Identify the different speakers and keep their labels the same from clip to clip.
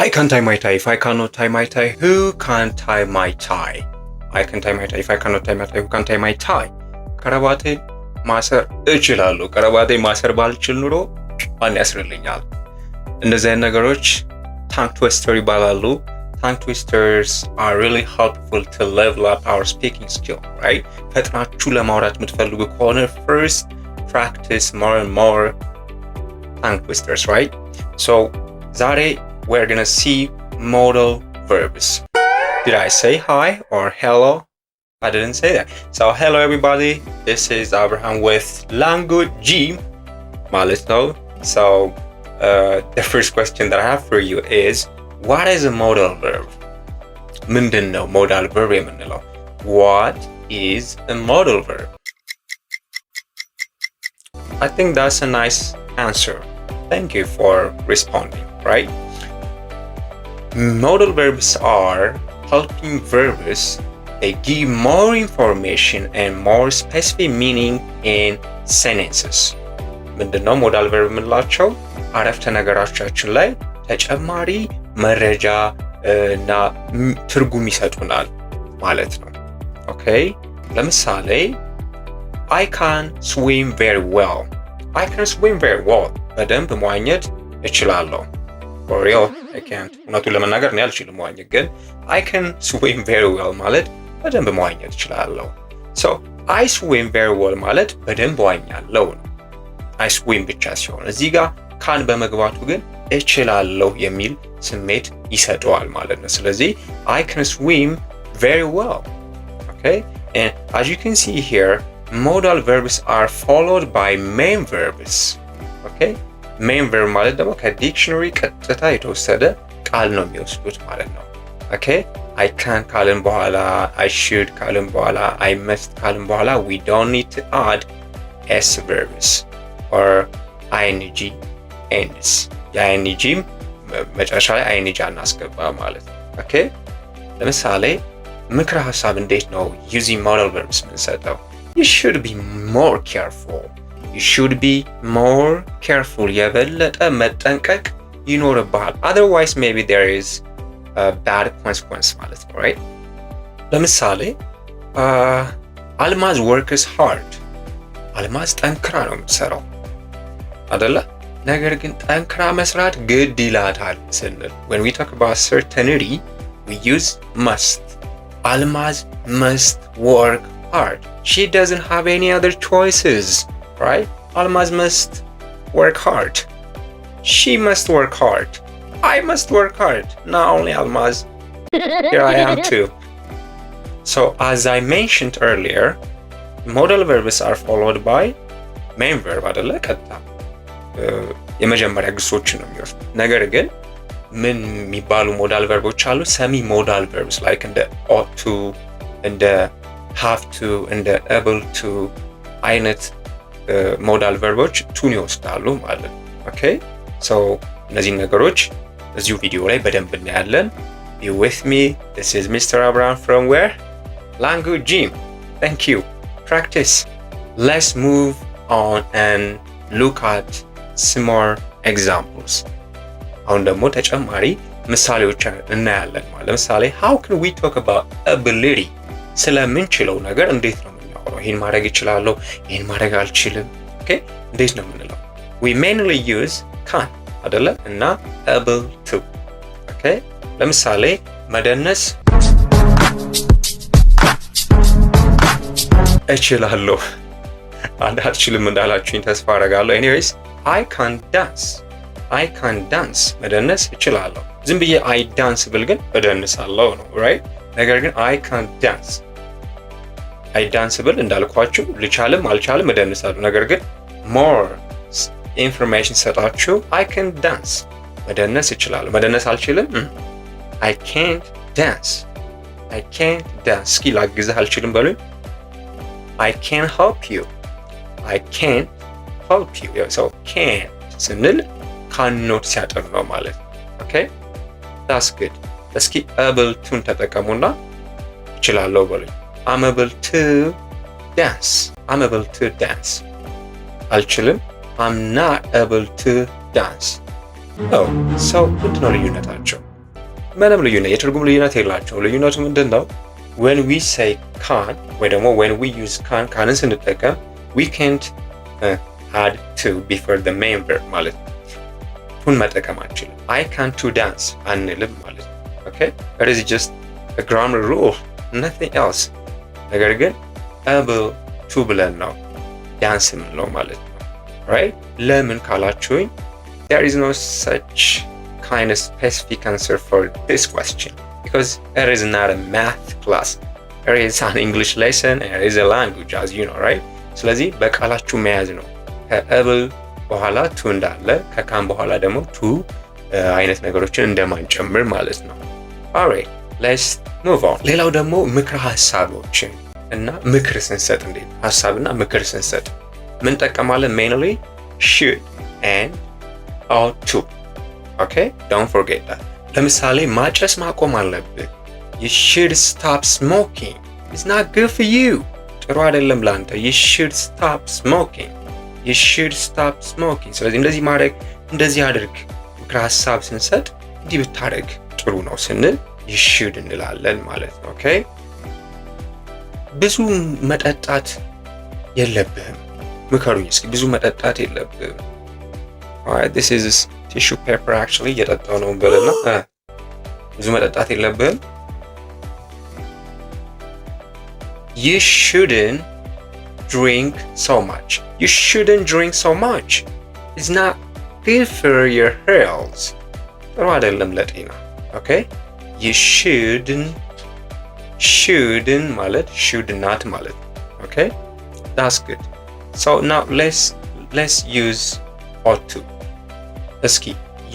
Speaker 1: I can tie my tie. If I cannot tie my tie, who can tie my tie? I can tie my tie. If I cannot tie my tie, who can tie my tie? ከረባቴን ማሰር እችላለሁ። ከረባቴን ማሰር ባልችል ኑሮ ማን ያስርልኛል? እንደዚህ አይነት ነገሮች tongue twister ይባላሉ። Tongue twisters are really helpful to level up our speaking skill, right? ፈጥናችሁ ለማውራት የምትፈልጉ ከሆነ first practice more and more tongue twisters, right? So ዛሬ we're gonna see modal verbs. Did I say hi or hello? I didn't say that. So hello everybody, this is Abraham with Language Gym ማለት ነው. So the first question that I have for you is, what is a modal verb? ምንድን ነው modal verb የምንለው? What is a modal verb? I think that's a nice answer. Thank you for responding, right? Modal verbs are helping verbs. They give more information and more specific meaning in sentences. ምንድነው modal verb የምንላቸው? አረፍተ ነገሮቻችን ላይ ተጨማሪ መረጃ እና ትርጉም ይሰጡናል ማለት ነው። ኦኬ፣ ለምሳሌ I can swim very well. I can swim very well. በደንብ መዋኘት እችላለሁ። For real, I can't. እውነቱን ለመናገር እኔ አልችልም መዋኘት፣ ግን I can swim very well ማለት በደንብ መዋኘት እችላለሁ። So I swim very well ማለት በደንብ እዋኛለሁ ነው። I swim ብቻ ሲሆን እዚህ ጋር ካን በመግባቱ ግን እችላለሁ የሚል ስሜት ይሰጠዋል ማለት ነው። ስለዚህ I can swim very well. Okay? And as you can see here, modal verbs are followed by main verbs. Okay? Main verb ማለት ደግሞ ከዲክሽነሪ ቀጥታ የተወሰደ ቃል ነው የሚወስዱት ማለት ነው። Okay? I can ካልን በኋላ I should ካልን በኋላ I must ካልን በኋላ we don't need to add s verbs or ing ends. የing መጨረሻ ላይ ing አናስገባ ማለት ነው። Okay? ለምሳሌ ምክረ ሀሳብ እንዴት ነው using modal verbs የምንሰጠው? You should be more careful. You should be more careful. የበለጠ መጠንቀቅ ይኖርብሃል. Otherwise maybe there is a bad consequence ማለት ነው, right? ለምሳሌ አልማዝ works hard. አልማዝ ጠንክራ ነው የምትሰራው አይደለ? ነገር ግን ጠንክራ መስራት ግድ ይላታል ስንል when we talk about certainty we use must. አልማዝ must work hard. She doesn't have any other choices, right? Almaz must work hard. She must work hard. I must work hard. Not only Almaz. Here I am too. So as I mentioned earlier, modal verbs are followed by main verb አይደለ? ቀጥታ የመጀመሪያ ግሶችን ነው የሚወስድ። ነገር ግን ምን የሚባሉ ሞዳል ቨርቦች አሉ? ሰሚ ሞዳል verbs like እንደ ought to እንደ have to እንደ able to አይነት ሞዳል ቨርቦች ቱን ይወስዳሉ ማለት ነው። ኦኬ፣ ሶ እነዚህን ነገሮች እዚሁ ቪዲዮ ላይ በደንብ እናያለን። Be with me. This is Mr. Abraham from where? Language Gym. Thank you. Practice. Let's move on and look at some more examples. አሁን ደግሞ ተጨማሪ ምሳሌዎች እናያለን ማለት ለምሳሌ how can we talk about ability? ስለምንችለው ነገር እንዴት ነው የምናወራው? ይሄን ማድረግ እችላለሁ፣ ይሄን ማድረግ አልችልም። ኦኬ፣ እንዴት ነው የምንለው? we mainly use can አይደለ እና able to። ኦኬ፣ ለምሳሌ መደነስ እችላለሁ። አንድ አትችልም እንዳላችሁኝ ተስፋ አደርጋለሁ። anyways I can dance መደነስ እችላለሁ። ዝም ብዬ I dance ብል ግን እደንሳለሁ ነው right? ነገር ግን I can dance ብል እንዳልኳችሁ ልቻልም አልቻልም እደንሳለሁ። ነገር ግን more information ሰጣችሁ I can dance መደነስ እችላለሁ። መደነስ አልችልም I can't dance እስኪ ላግዝህ አልችልም በሉኝ። I can help you so can't ስንል cannot ሲያጠር ነው ማለት ነው። okay that's good። እስኪ able to ተጠቀሙና እችላለሁ በሉኝ። I'm able to dance አልችልም I'm not able to dance። so ምንድነው ልዩነታቸው? ምንም ልዩነት የትርጉም ልዩነት የላቸውም። ልዩነቱ ምንድን ነው? when we say can't ወይ ደግሞ when we use can't ካንን ስንጠቀም we can't add to before the main verb ማለት ነው። ቱን መጠቀም አንችልም። I can't to dance አንልም ማለት ነው። okay that is just a grammar rule, nothing else። ነገር ግን able to ብለን ነው ዳንስ የምንለው ማለት ነው። right ለምን ካላችሁኝ there is no such kind of specific answer for this question because it is not a math class, it is an English lesson and it is a language as you know, right? ስለዚህ በቃላችሁ መያዝ ነው። ከable በኋላ to እንዳለ ከካን በኋላ ደግሞ to አይነት ነገሮችን እንደማንጨምር ማለት ነው። alright let's move on። ሌላው ደግሞ ምክረ ሐሳቦችን እና ምክር ስንሰጥ እንዴት ሐሳብና ምክር ስንሰጥ ምን ጠቀማለን? mainly should and ought to. okay don't forget that። ለምሳሌ ማጨስ ማቆም አለብህ። you should stop smoking, it's not good for you። ጥሩ አይደለም ላንተ። you should stop smoking, you should stop smoking። ስለዚህ እንደዚህ ማድረግ እንደዚህ አድርግ። ምክረ ሐሳብ ስንሰጥ እንዲህ ብታደርግ ጥሩ ነው ስንል you should እንላለን ማለት ነው። okay ብዙ መጠጣት የለብህም። ምከሩኝ እስኪ ብዙ መጠጣት የለብህም። alright this is tissue paper actually እየጠጣው ነው በለና ብዙ መጠጣት የለብህም። you shouldn't drink so much, you shouldn't drink so much, it's not good for your health። ጥሩ አይደለም ለጤና። okay you shouldn't ማለት should not ማለት okay that's good። so now let's use ought to። እስኪ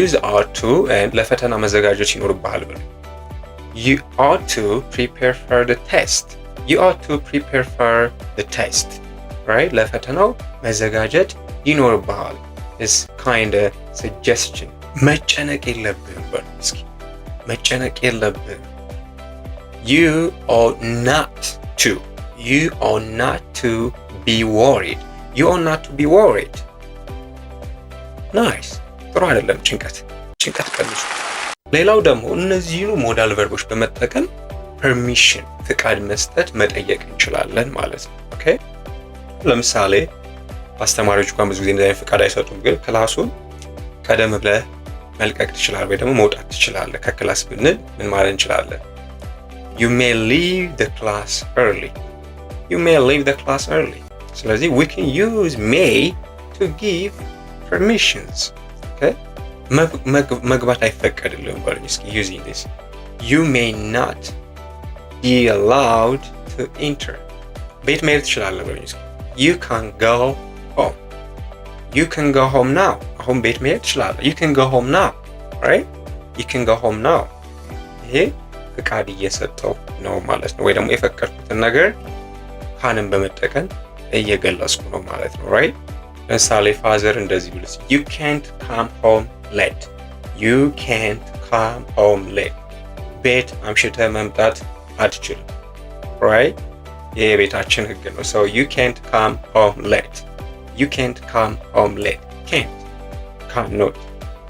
Speaker 1: use ought to and ለፈተና መዘጋጀት ይኖርብሃል ብሎ you ought to prepare for the test, you ought to prepare for the test, right? ለፈተናው መዘጋጀት ይኖርብሃል is kind of suggestion። መጨነቅ የለብህም በሉ እስኪ መጨነቅ የለብህም። you ought not to, you ought not to be worried, you ought not to be worried. nice ጥሩ አይደለም ጭንቀት ቀንሱ። ሌላው ደግሞ እነዚህኑ ሞዳል ቨርቦች በመጠቀም ፐርሚሽን ፍቃድ መስጠት መጠየቅ እንችላለን ማለት ነው። ኦኬ ለምሳሌ አስተማሪዎች እንኳን ብዙ ጊዜ እንደዚህ ፍቃድ አይሰጡም፣ ግን ክላሱን ቀደም ብለህ መልቀቅ ትችላለህ ወይ ደግሞ መውጣት ትችላለህ ከክላስ ብንል ምን ማለት እንችላለን? you may leave the class early, you may leave the class early። ስለዚህ we can use may to give permissions። okay መግባት አይፈቀድልህም በሉኝ እስኪ using this you may not be allowed to enter። ቤት መሄድ ትችላለህ በሉኝ እስኪ you can go home, you can go home now። አሁን ቤት መሄድ ትችላለህ you can go home now, right? you can go home now። ይሄ ፍቃድ እየሰጠው ነው ማለት ነው፣ ወይ ደግሞ የፈቀድኩትን ነገር ካንን በመጠቀም እየገለጽኩ ነው ማለት ነው። right? ለምሳሌ ፋዘር እንደዚህ ብለስ you can't come home late, you can't come home late። ቤት አምሽተህ መምጣት አትችልም። right? ይሄ የቤታችን ህግ ነው። so you can't come home late, you can't come home late። cannot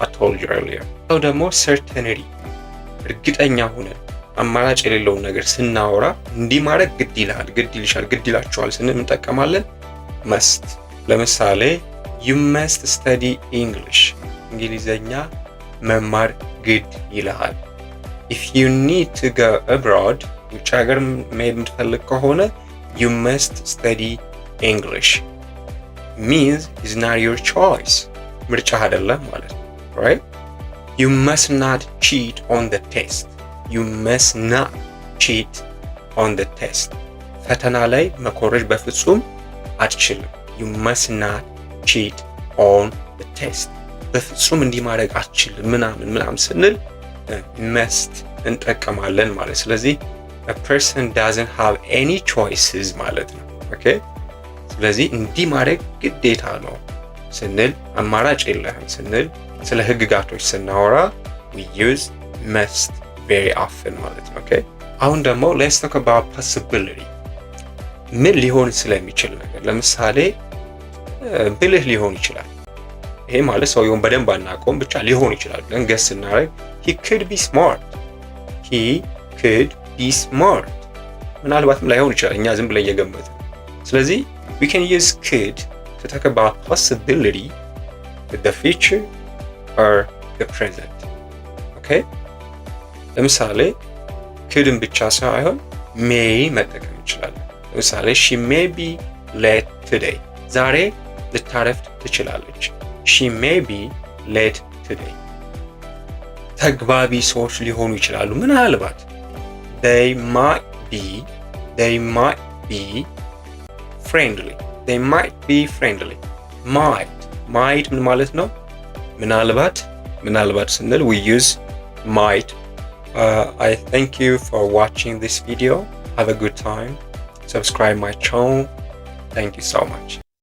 Speaker 1: I told you earlier። ሰው ደግሞ certainty እርግጠኛ ሆነን አማራጭ የሌለውን ነገር ስናወራ እንዲህ ማድረግ ግድ ይላል፣ ግድ ይልሻል፣ ግድ ይላችኋል ስንል እንጠቀማለን must። ለምሳሌ you must study English፣ እንግሊዘኛ መማር ግድ ይልሃል። if you need to go abroad፣ ውጭ ሀገር መሄድ የምትፈልግ ከሆነ you must study English means is not your choice፣ ምርጫ አይደለም ማለት ነው። right? you must not cheat on the test፣ you must not cheat on the test። ፈተና ላይ መኮረጅ በፍጹም አትችልም። you must not cheat on the test፣ በፍጹም እንዲህ ማድረግ አትችልም ምናምን ስንል must እንጠቀማለን ማለት። ስለዚህ a person doesn't have any choices ማለት ነው። ኦኬ ስለዚህ እንዲህ ማድረግ ግዴታ ነው ስንል አማራጭ የለህም ስንል ስለ ህግጋቶች ስናወራ we use must very often ማለት ነው። ኦኬ አሁን ደግሞ let's talk about possibility። ምን ሊሆን ስለሚችል ነገር ለምሳሌ ብልህ ሊሆን ይችላል። ይሄ ማለት ሰውየውን በደንብ አናውቀውም ብቻ ሊሆን ይችላል ብለን ገስ ስናደርግ he could be smart፣ he could be smart ምናልባትም ላይሆን ይችላል እኛ ዝም ብለን እየገመትን። ስለዚህ we can use could to talk about possibility with the future or the present. okay ለምሳሌ couldን ብቻ ሳይሆን may መጠቀም እንችላለን። ለምሳሌ she may be late today ዛሬ ልታረፍድ ትችላለች። she may be late today ተግባቢ ሰዎች ሊሆኑ ይችላሉ ምናልባት they might be friendly might ምን ማለት ነው? ምናልባት ስንል we use might. I thank you for watching this video. Have a good time. Subscribe my channel. Thank you so much.